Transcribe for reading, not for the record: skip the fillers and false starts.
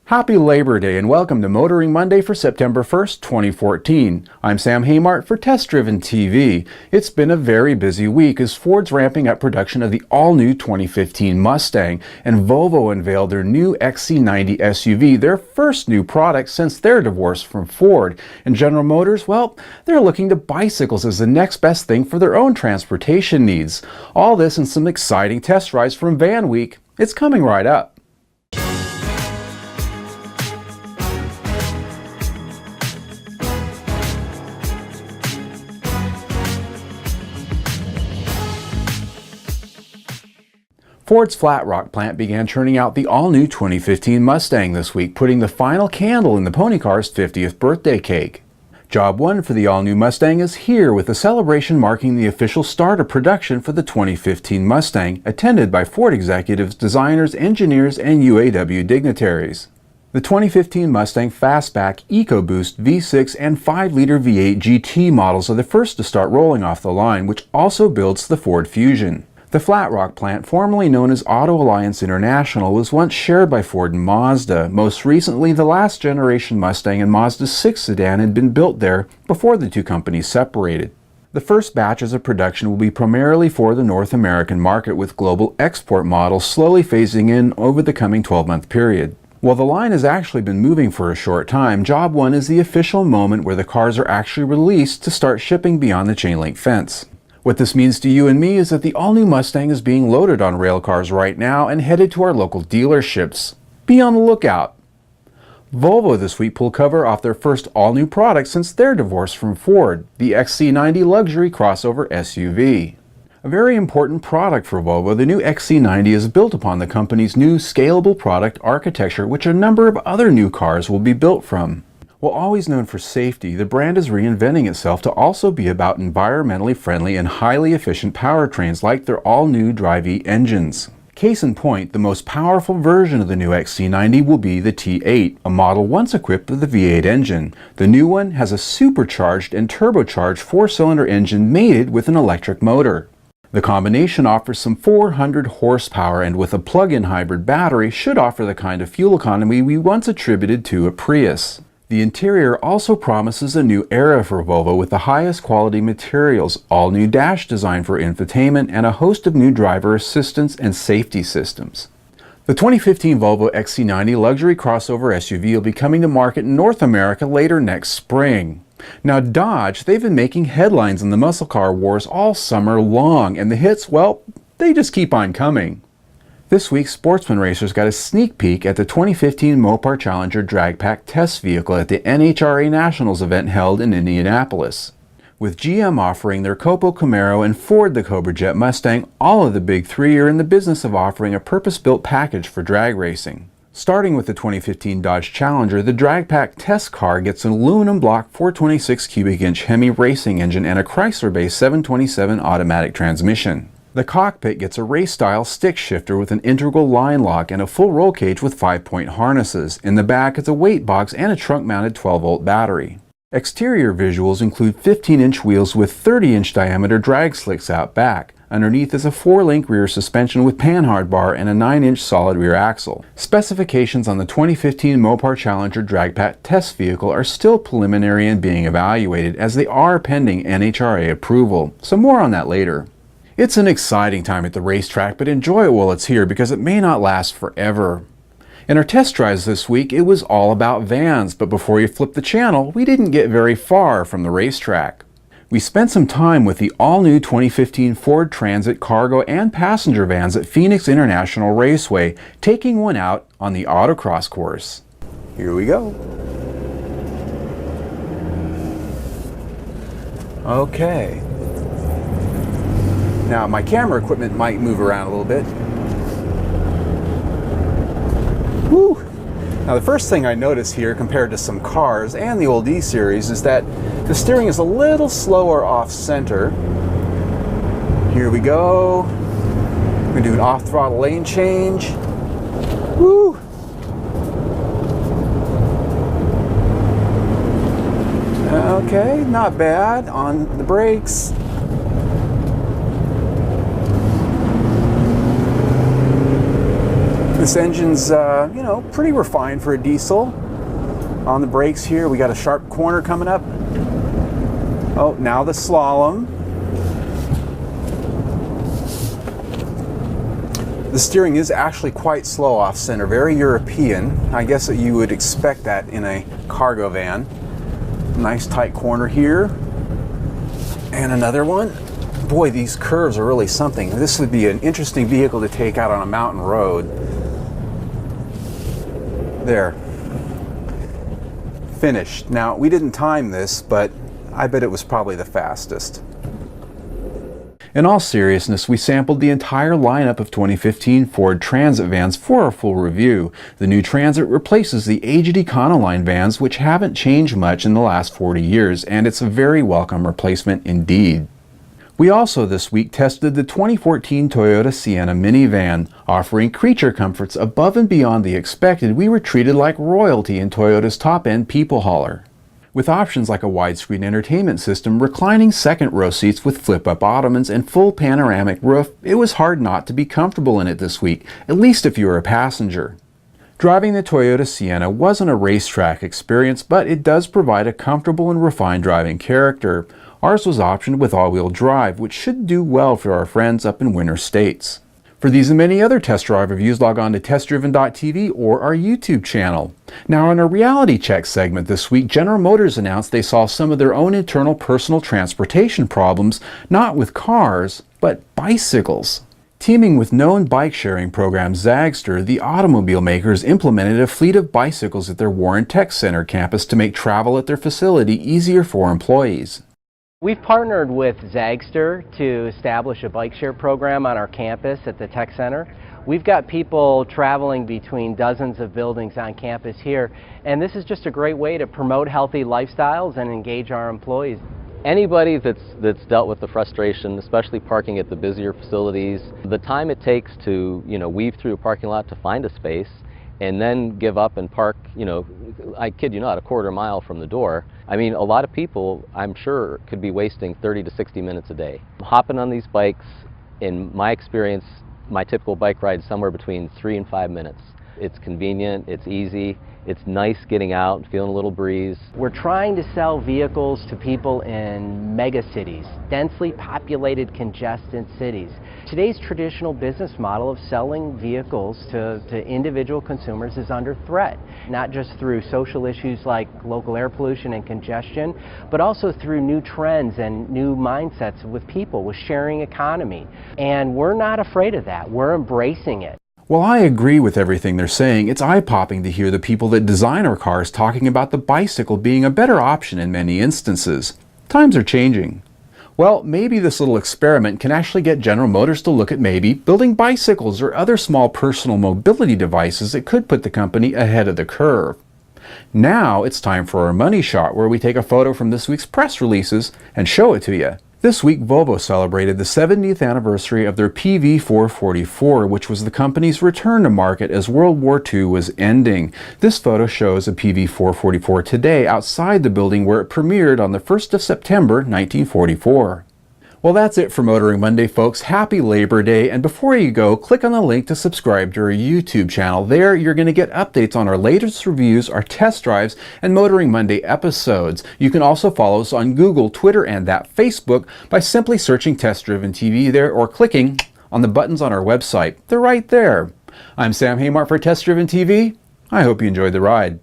Happy Labor Day and welcome to Motoring Monday for September 1st, 2014. I'm Sam Haymart for Test Driven TV. It's been a very busy week as Ford's ramping up production of the all-new 2015 Mustang, and Volvo unveiled their new XC90 SUV, their first new product since their divorce from Ford. And General Motors, well, they're looking to bicycles as the next best thing for their own transportation needs. All this and some exciting test rides from Van Week. It's coming right up. Ford's Flat Rock plant began churning out the all-new 2015 Mustang this week, putting the final candle in the pony car's 50th birthday cake. Job 1 for the all-new Mustang is here, with a celebration marking the official start of production for the 2015 Mustang, attended by Ford executives, designers, engineers, and UAW dignitaries. The 2015 Mustang Fastback, EcoBoost, V6, and 5-liter V8 GT models are the first to start rolling off the line, which also builds the Ford Fusion. The Flat Rock plant, formerly known as Auto Alliance International, was once shared by Ford and Mazda. Most recently, the last generation Mustang and Mazda 6 sedan had been built there before the two companies separated. The first batches of production will be primarily for the North American market, with global export models slowly phasing in over the coming 12-month period. While the line has actually been moving for a short time, Job 1 is the official moment where the cars are actually released to start shipping beyond the chain link fence. What this means to you and me is that the all-new Mustang is being loaded on rail cars right now and headed to our local dealerships. Be on the lookout. Volvo this week pulled cover off their first all-new product since their divorce from Ford, the XC90 luxury crossover SUV. A very important product for Volvo, the new XC90 is built upon the company's new scalable product architecture, which a number of other new cars will be built from. While always known for safety, the brand is reinventing itself to also be about environmentally friendly and highly efficient powertrains like their all-new Drive-E engines. Case in point, the most powerful version of the new XC90 will be the T8, a model once equipped with the V8 engine. The new one has a supercharged and turbocharged 4-cylinder engine mated with an electric motor. The combination offers some 400 horsepower, and with a plug-in hybrid battery should offer the kind of fuel economy we once attributed to a Prius. The interior also promises a new era for Volvo with the highest quality materials, all-new dash design for infotainment, and a host of new driver assistance and safety systems. The 2015 Volvo XC90 luxury crossover SUV will be coming to market in North America later next spring. Now Dodge, they've been making headlines in the muscle car wars all summer long, and the hits, well, they just keep on coming. This week, sportsman racers got a sneak peek at the 2015 Mopar Challenger Trak Pak test vehicle at the NHRA Nationals event held in Indianapolis. With GM offering their Copo Camaro and Ford the Cobra Jet Mustang, all of the big three are in the business of offering a purpose-built package for drag racing. Starting with the 2015 Dodge Challenger, the Trak Pak test car gets an aluminum block 426 cubic inch Hemi racing engine and a Chrysler-based 727 automatic transmission. The cockpit gets a race-style stick shifter with an integral line lock and a full roll cage with 5-point harnesses. In the back is a weight box and a trunk-mounted 12-volt battery. Exterior visuals include 15-inch wheels with 30-inch diameter drag slicks out back. Underneath is a 4-link rear suspension with panhard bar and a 9-inch solid rear axle. Specifications on the 2015 Mopar Challenger Trak Pak test vehicle are still preliminary and being evaluated, as they are pending NHRA approval. So more on that later. It's an exciting time at the racetrack, but enjoy it while it's here because it may not last forever. In our test drives this week, it was all about vans, but before you flip the channel, we didn't get very far from the racetrack. We spent some time with the all-new 2015 Ford Transit cargo and passenger vans at Phoenix International Raceway, taking one out on the autocross course. Here we go. Okay. Now, my camera equipment might move around a little bit. Woo! Now, the first thing I notice here, compared to some cars and the old E-Series, is that the steering is a little slower off-center. Here we go. We're going to do an off-throttle lane change. Woo! Okay, not bad. On the brakes. This engine's, you know, pretty refined for a diesel. On the brakes here, we got a sharp corner coming up. Oh, now the slalom. The steering is actually quite slow off center, very European. I guess that you would expect that in a cargo van. Nice tight corner here. And another one. Boy, these curves are really something. This would be an interesting vehicle to take out on a mountain road. There. Finished. Now, we didn't time this, but I bet it was probably the fastest. In all seriousness, we sampled the entire lineup of 2015 Ford Transit vans for a full review. The new Transit replaces the aged Econoline vans, which haven't changed much in the last 40 years, and it's a very welcome replacement indeed. We also this week tested the 2014 Toyota Sienna minivan. Offering creature comforts above and beyond the expected, we were treated like royalty in Toyota's top-end people hauler. With options like a widescreen entertainment system, reclining second-row seats with flip-up ottomans, and full panoramic roof, it was hard not to be comfortable in it this week, at least if you were a passenger. Driving the Toyota Sienna wasn't a racetrack experience, but it does provide a comfortable and refined driving character. Ours was optioned with all-wheel drive, which should do well for our friends up in winter states. For these and many other test drive reviews, log on to testdriven.tv or our YouTube channel. Now, in a reality check segment this week, General Motors announced they solved some of their own internal personal transportation problems, not with cars, but bicycles. Teaming with known bike-sharing program Zagster, the automobile makers implemented a fleet of bicycles at their Warren Tech Center campus to make travel at their facility easier for employees. We've partnered with Zagster to establish a bike share program on our campus at the Tech Center. We've got people traveling between dozens of buildings on campus here, and this is just a great way to promote healthy lifestyles and engage our employees. Anybody that's dealt with the frustration, especially parking at the busier facilities, the time it takes to, weave through a parking lot to find a space and then give up and park, I kid you not, a quarter mile from the door. I mean, a lot of people, I'm sure, could be wasting 30 to 60 minutes a day. Hopping on these bikes, in my experience, my typical bike ride is somewhere between 3 and 5 minutes. It's convenient, it's easy, it's nice getting out, feeling a little breeze. We're trying to sell vehicles to people in mega cities, densely populated, congested cities. Today's traditional business model of selling vehicles to individual consumers is under threat, not just through social issues like local air pollution and congestion, but also through new trends and new mindsets with people, with sharing economy. And we're not afraid of that. We're embracing it. While I agree with everything they're saying, it's eye-popping to hear the people that design our cars talking about the bicycle being a better option in many instances. Times are changing. Well, maybe this little experiment can actually get General Motors to look at maybe building bicycles or other small personal mobility devices that could put the company ahead of the curve. Now it's time for our money shot, where we take a photo from this week's press releases and show it to you. This week, Volvo celebrated the 70th anniversary of their PV444, which was the company's return to market as World War II was ending. This photo shows a PV444 today outside the building where it premiered on the 1st of September, 1944. Well, that's it for Motoring Monday, folks. Happy Labor Day, and before you go, click on the link to subscribe to our YouTube channel. There, you're going to get updates on our latest reviews, our test drives, and Motoring Monday episodes. You can also follow us on Google, Twitter, and that Facebook by simply searching Test Driven TV there or clicking on the buttons on our website. They're right there. I'm Sam Haymart for Test Driven TV. I hope you enjoyed the ride.